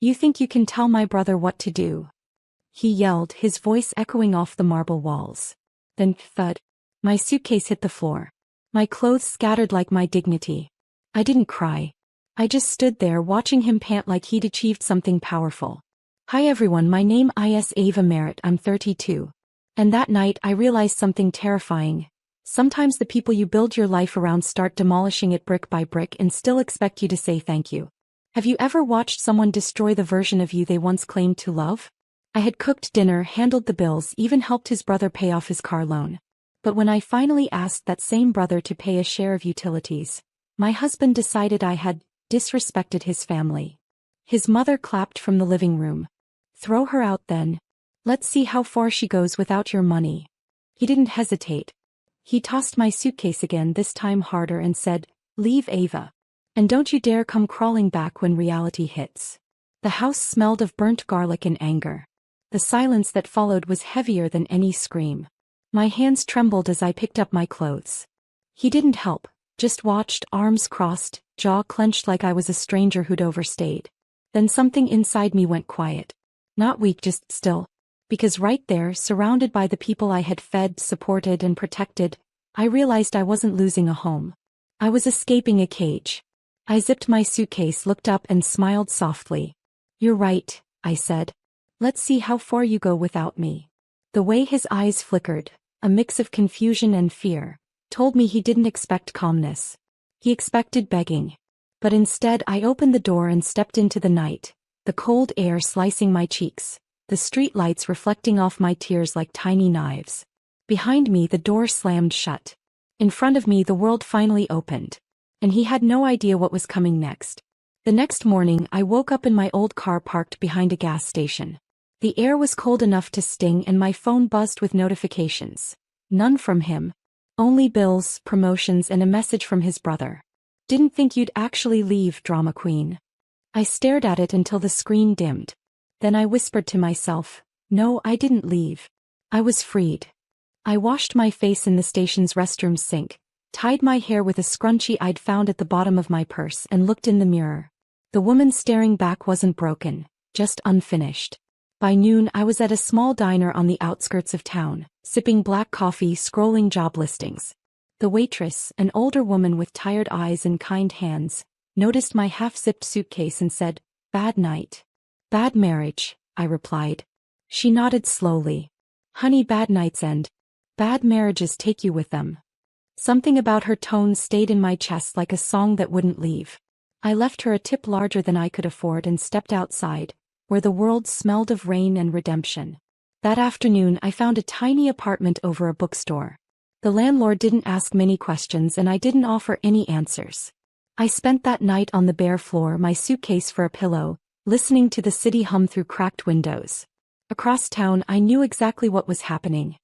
You think you can tell my brother what to do?" he yelled, his voice echoing off the marble walls. Then, thud, my suitcase hit the floor. My clothes scattered like my dignity. I didn't cry. I just stood there watching him pant like he'd achieved something powerful. "Hi everyone, my name is Ava Merritt, I'm 32. And that night I realized something terrifying. Sometimes the people you build your life around start demolishing it brick by brick and still expect you to say thank you. Have you ever watched someone destroy the version of you they once claimed to love? I had cooked dinner, handled the bills, even helped his brother pay off his car loan. But when I finally asked that same brother to pay a share of utilities, my husband decided I had disrespected his family. His mother clapped from the living room. "Throw her out then. Let's see how far she goes without your money." He didn't hesitate. He tossed my suitcase again, this time harder, and said, "Leave, Ava. And don't you dare come crawling back when reality hits." The house smelled of burnt garlic and anger. The silence that followed was heavier than any scream. My hands trembled as I picked up my clothes. He didn't help, just watched, arms crossed, jaw clenched like I was a stranger who'd overstayed. Then something inside me went quiet. Not weak, just still. Because right there, surrounded by the people I had fed, supported, and protected, I realized I wasn't losing a home. I was escaping a cage. I zipped my suitcase, looked up, and smiled softly. "You're right," I said. "Let's see how far you go without me." The way his eyes flickered, a mix of confusion and fear, told me he didn't expect calmness. He expected begging. But instead I opened the door and stepped into the night, the cold air slicing my cheeks, the street lights reflecting off my tears like tiny knives. Behind me the door slammed shut. In front of me the world finally opened. And he had no idea what was coming next. The next morning I woke up in my old car parked behind a gas station. The air was cold enough to sting and my phone buzzed with notifications. None from him. Only bills, promotions, and a message from his brother. "Didn't think you'd actually leave, drama queen." I stared at it until the screen dimmed. Then I whispered to myself, "No, I didn't leave. I was freed." I washed my face in the station's restroom sink, tied my hair with a scrunchie I'd found at the bottom of my purse, and looked in the mirror. The woman staring back wasn't broken, just unfinished. By noon I was at a small diner on the outskirts of town, sipping black coffee, scrolling job listings. The waitress, an older woman with tired eyes and kind hands, noticed my half-zipped suitcase and said, "Bad night." "Bad marriage," I replied. She nodded slowly. "Honey, bad nights end. Bad marriages take you with them." Something about her tone stayed in my chest like a song that wouldn't leave. I left her a tip larger than I could afford and stepped outside, where the world smelled of rain and redemption. That afternoon I found a tiny apartment over a bookstore. The landlord didn't ask many questions and I didn't offer any answers. I spent that night on the bare floor, my suitcase for a pillow, listening to the city hum through cracked windows. Across town I knew exactly what was happening.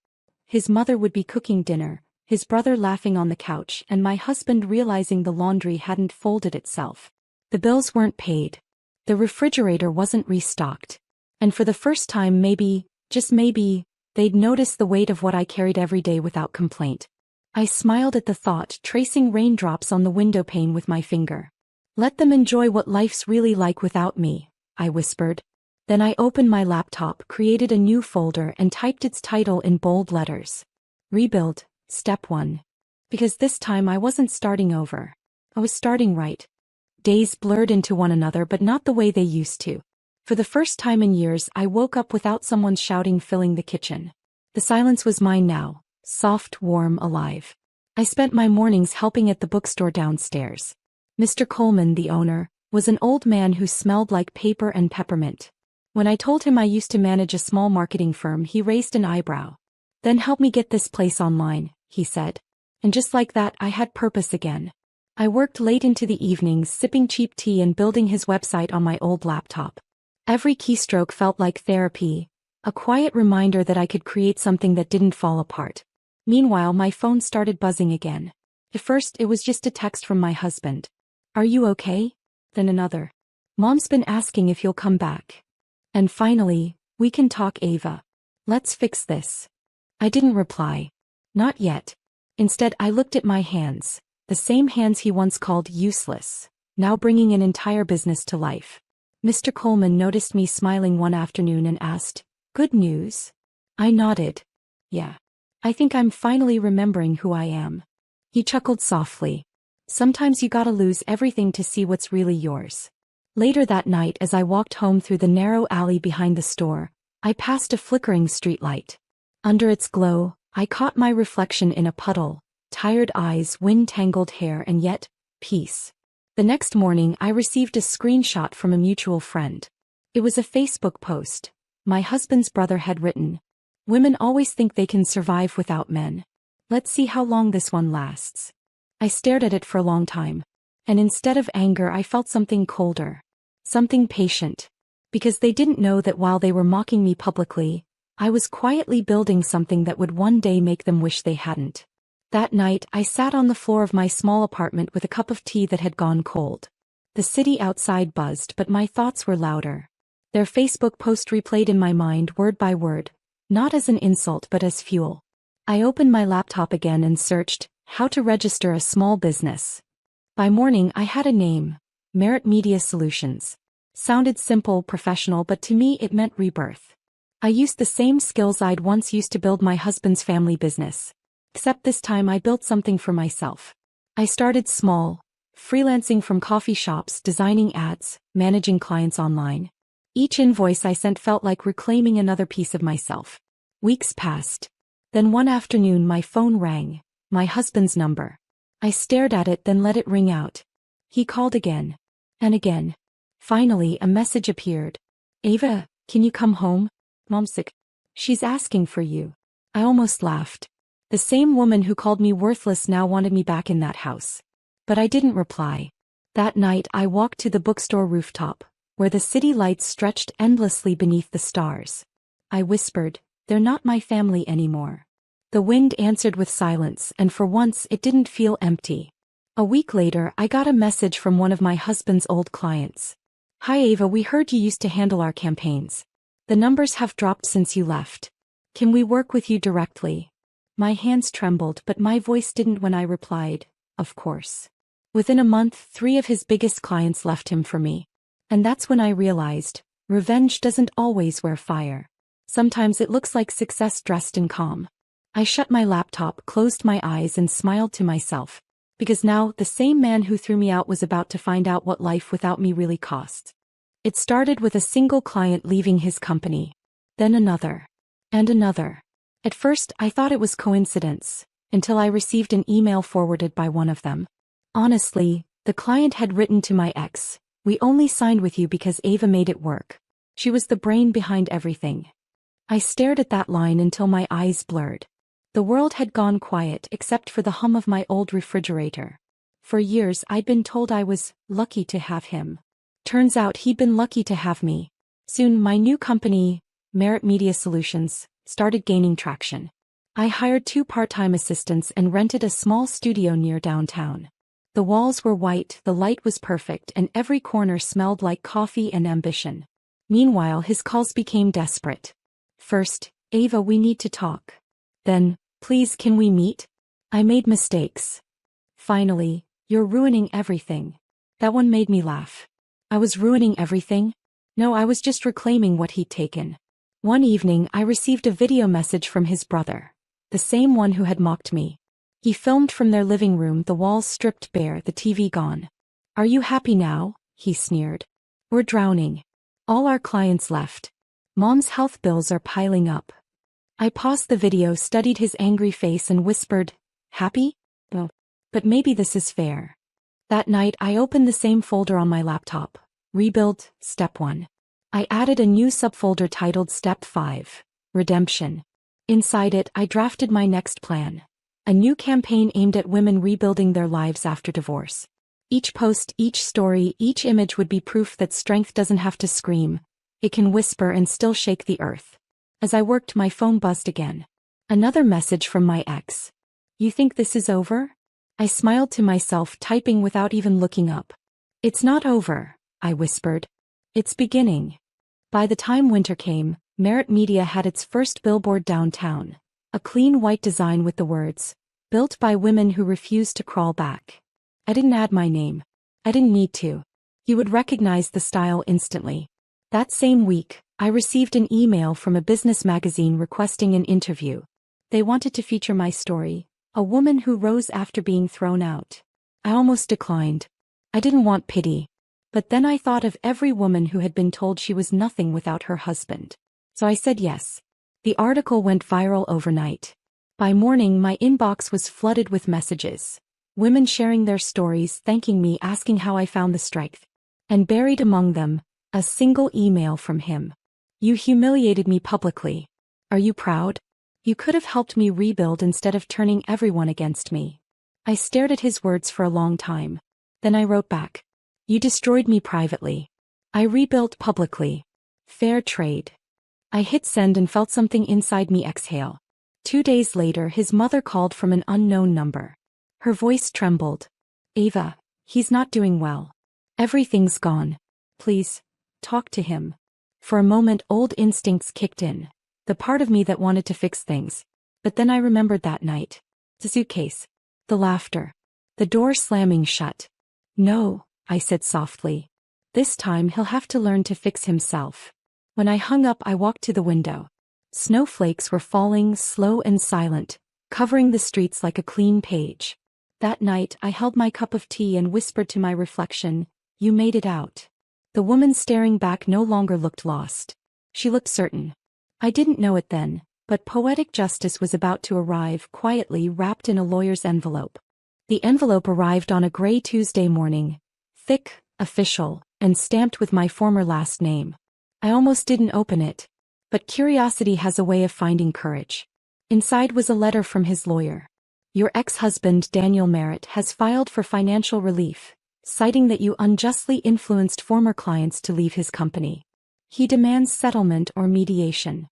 His mother would be cooking dinner, his brother laughing on the couch, and my husband realizing the laundry hadn't folded itself. The bills weren't paid. The refrigerator wasn't restocked. And for the first time, maybe, just maybe, they'd notice the weight of what I carried every day without complaint. I smiled at the thought, tracing raindrops on the window pane with my finger. "Let them enjoy what life's really like without me," I whispered. Then I opened my laptop, created a new folder, and typed its title in bold letters. Rebuild, Step 1. Because this time I wasn't starting over. I was starting right. Days blurred into one another, but not the way they used to. For the first time in years I woke up without someone shouting filling the kitchen. The silence was mine now, soft, warm, alive. I spent my mornings helping at the bookstore downstairs. Mr. Coleman, the owner, was an old man who smelled like paper and peppermint. When I told him I used to manage a small marketing firm, he raised an eyebrow. "Then help me get this place online," he said. And just like that I had purpose again. I worked late into the evenings, sipping cheap tea and building his website on my old laptop. Every keystroke felt like therapy, a quiet reminder that I could create something that didn't fall apart. Meanwhile my phone started buzzing again. At first it was just a text from my husband. "Are you okay?" Then another. "Mom's been asking if you'll come back." And finally, "We can talk, Ava. Let's fix this." I didn't reply. Not yet. Instead I looked at my hands, the same hands he once called useless, now bringing an entire business to life. Mr. Coleman noticed me smiling one afternoon and asked, "Good news?" I nodded. "Yeah. I think I'm finally remembering who I am." He chuckled softly. "Sometimes you gotta lose everything to see what's really yours." Later that night, as I walked home through the narrow alley behind the store, I passed a flickering streetlight. Under its glow, I caught my reflection in a puddle, tired eyes, wind-tangled hair, and yet, peace. The next morning, I received a screenshot from a mutual friend. It was a Facebook post. My husband's brother had written, "Women always think they can survive without men. Let's see how long this one lasts." I stared at it for a long time. And instead of anger, I felt something colder. Something patient. Because they didn't know that while they were mocking me publicly, I was quietly building something that would one day make them wish they hadn't. That night, I sat on the floor of my small apartment with a cup of tea that had gone cold. The city outside buzzed, but my thoughts were louder. Their Facebook post replayed in my mind word by word, not as an insult but as fuel. I opened my laptop again and searched, "How to register a small business." By morning I had a name, Merit Media Solutions. Sounded simple, professional, but to me it meant rebirth. I used the same skills I'd once used to build my husband's family business. Except this time I built something for myself. I started small, freelancing from coffee shops, designing ads, managing clients online. Each invoice I sent felt like reclaiming another piece of myself. Weeks passed. Then one afternoon my phone rang, my husband's number. I stared at it, then let it ring out. He called again. And again. Finally, a message appeared. "Ava, can you come home? Mom's sick. She's asking for you." I almost laughed. The same woman who called me worthless now wanted me back in that house. But I didn't reply. That night I walked to the bookstore rooftop, where the city lights stretched endlessly beneath the stars. I whispered, "They're not my family anymore." The wind answered with silence, and for once it didn't feel empty. A week later, I got a message from one of my husband's old clients. "Hi Ava, we heard you used to handle our campaigns. The numbers have dropped since you left. Can we work with you directly?" My hands trembled, but my voice didn't when I replied, "Of course." Within a month, 3 of his biggest clients left him for me. And that's when I realized, revenge doesn't always wear fire. Sometimes it looks like success dressed in calm. I shut my laptop, closed my eyes, and smiled to myself. Because now, the same man who threw me out was about to find out what life without me really costs. It started with a single client leaving his company. Then another. And another. At first, I thought it was coincidence, until I received an email forwarded by one of them. Honestly, the client had written to my ex, "We only signed with you because Ava made it work. She was the brain behind everything." I stared at that line until my eyes blurred. The world had gone quiet except for the hum of my old refrigerator. For years I'd been told I was lucky to have him. Turns out he'd been lucky to have me. Soon my new company, Merit Media Solutions, started gaining traction. I hired 2 part-time assistants and rented a small studio near downtown. The walls were white, the light was perfect, and every corner smelled like coffee and ambition. Meanwhile, his calls became desperate. First, "Ava, we need to talk." Then, "Please, can we meet? I made mistakes." Finally, "You're ruining everything." That one made me laugh. I was ruining everything? No, I was just reclaiming what he'd taken. One evening, I received a video message from his brother, the same one who had mocked me. He filmed from their living room, the walls stripped bare, the TV gone. "Are you happy now?" he sneered. "We're drowning. All our clients left. Mom's health bills are piling up." I paused the video, studied his angry face, and whispered, "Happy? Oh, but maybe this is fair." That night I opened the same folder on my laptop. Rebuild, Step 1. I added a new subfolder titled Step 5, Redemption. Inside it, I drafted my next plan. A new campaign aimed at women rebuilding their lives after divorce. Each post, each story, each image would be proof that strength doesn't have to scream. It can whisper and still shake the earth. As I worked, my phone buzzed again. Another message from my ex. "You think this is over?" I smiled to myself, typing without even looking up. "It's not over," I whispered. "It's beginning." By the time winter came, Merit Media had its first billboard downtown. A clean white design with the words, "Built by women who refuse to crawl back." I didn't add my name. I didn't need to. You would recognize the style instantly. That same week, I received an email from a business magazine requesting an interview. They wanted to feature my story, a woman who rose after being thrown out. I almost declined. I didn't want pity. But then I thought of every woman who had been told she was nothing without her husband. So I said yes. The article went viral overnight. By morning, my inbox was flooded with messages. Women sharing their stories, thanking me, asking how I found the strength. And buried among them, a single email from him. You humiliated me publicly. Are you proud? You could have helped me rebuild instead of turning everyone against me. I stared at his words for a long time. Then I wrote back. You destroyed me privately. I rebuilt publicly. Fair trade. I hit send and felt something inside me exhale. 2 days later, his mother called from an unknown number. Her voice trembled. Ava, he's not doing well. Everything's gone. Please, talk to him. For a moment, old instincts kicked in. The part of me that wanted to fix things. But then I remembered that night. The suitcase. The laughter. The door slamming shut. No, I said softly. This time he'll have to learn to fix himself. When I hung up, I walked to the window. Snowflakes were falling, slow and silent, covering the streets like a clean page. That night, I held my cup of tea and whispered to my reflection, you made it out. The woman staring back no longer looked lost. She looked certain. I didn't know it then, but poetic justice was about to arrive, quietly wrapped in a lawyer's envelope. The envelope arrived on a gray Tuesday morning, thick, official, and stamped with my former last name. I almost didn't open it. But curiosity has a way of finding courage. Inside was a letter from his lawyer. Your ex-husband, Daniel Merritt, has filed for financial relief, citing that you unjustly influenced former clients to leave his company. He demands settlement or mediation.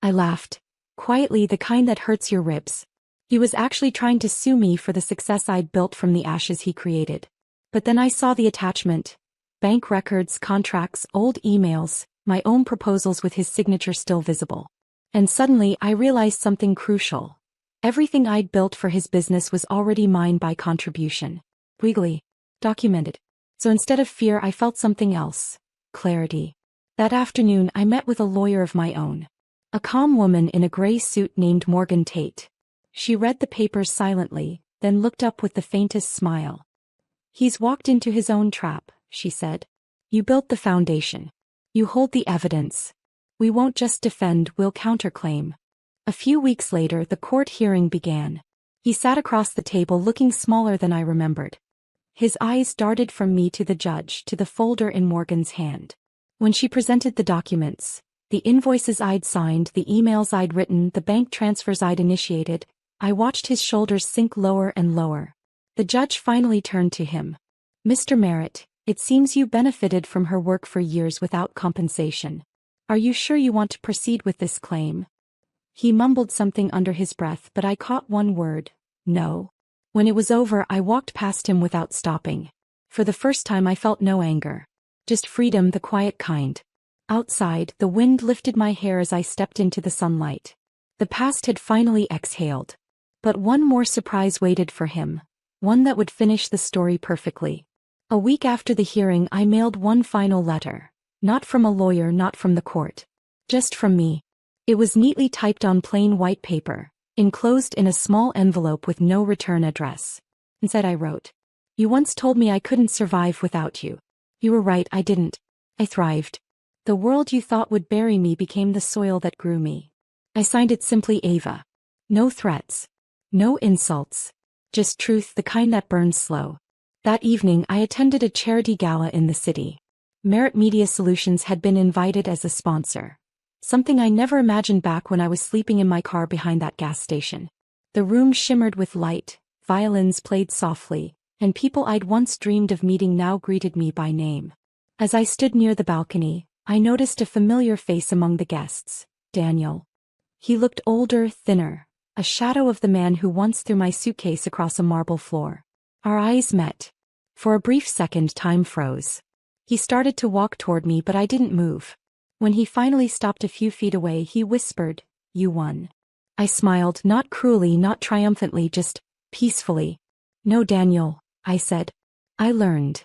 I laughed. Quietly, the kind that hurts your ribs. He was actually trying to sue me for the success I'd built from the ashes he created. But then I saw the attachment. Bank records, contracts, old emails, my own proposals with his signature still visible. And suddenly I realized something crucial. Everything I'd built for his business was already mine by contribution. Legally. Documented. So instead of fear, I felt something else. Clarity. That afternoon, I met with a lawyer of my own. A calm woman in a gray suit named Morgan Tate. She read the papers silently, then looked up with the faintest smile. He's walked into his own trap, she said. You built the foundation. You hold the evidence. We won't just defend, we'll counterclaim. A few weeks later, the court hearing began. He sat across the table looking smaller than I remembered. His eyes darted from me to the judge, to the folder in Morgan's hand. When she presented the documents, the invoices I'd signed, the emails I'd written, the bank transfers I'd initiated, I watched his shoulders sink lower and lower. The judge finally turned to him. Mr. Merritt, it seems you benefited from her work for years without compensation. Are you sure you want to proceed with this claim? He mumbled something under his breath, but I caught one word. No. When it was over, I walked past him without stopping. For the first time, I felt no anger. Just freedom, the quiet kind. Outside, the wind lifted my hair as I stepped into the sunlight. The past had finally exhaled. But one more surprise waited for him. One that would finish the story perfectly. A week after the hearing, I mailed one final letter. Not from a lawyer, not from the court. Just from me. It was neatly typed on plain white paper, enclosed in a small envelope with no return address. Instead I wrote, You once told me I couldn't survive without you. You were right, I didn't. I thrived. The world you thought would bury me became the soil that grew me. I signed it simply Ava. No threats. No insults. Just truth, the kind that burns slow. That evening, I attended a charity gala in the city. Merit Media Solutions had been invited as a sponsor. Something I never imagined back when I was sleeping in my car behind that gas station. The room shimmered with light, violins played softly, and people I'd once dreamed of meeting now greeted me by name. As I stood near the balcony, I noticed a familiar face among the guests, Daniel. He looked older, thinner, a shadow of the man who once threw my suitcase across a marble floor. Our eyes met. For a brief second, time froze. He started to walk toward me, but I didn't move. When he finally stopped a few feet away, he whispered, You won. I smiled, not cruelly, not triumphantly, just peacefully. No, Daniel, I said. I learned.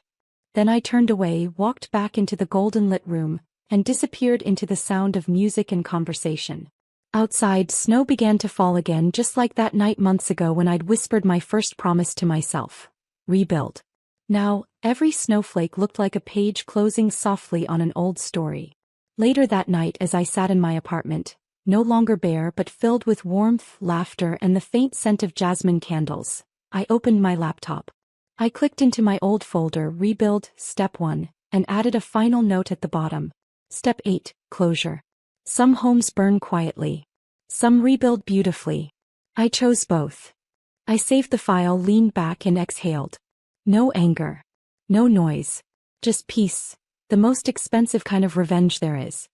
Then I turned away, walked back into the golden lit room, and disappeared into the sound of music and conversation. Outside, snow began to fall again, just like that night months ago when I'd whispered my first promise to myself. Rebuild. Now, every snowflake looked like a page closing softly on an old story. Later that night, as I sat in my apartment, no longer bare but filled with warmth, laughter, and the faint scent of jasmine candles, I opened my laptop. I clicked into my old folder, Rebuild, Step 1, and added a final note at the bottom. Step 8, Closure. Some homes burn quietly. Some rebuild beautifully. I chose both. I saved the file, leaned back, and exhaled. No anger. No noise. Just peace. The most expensive kind of revenge there is.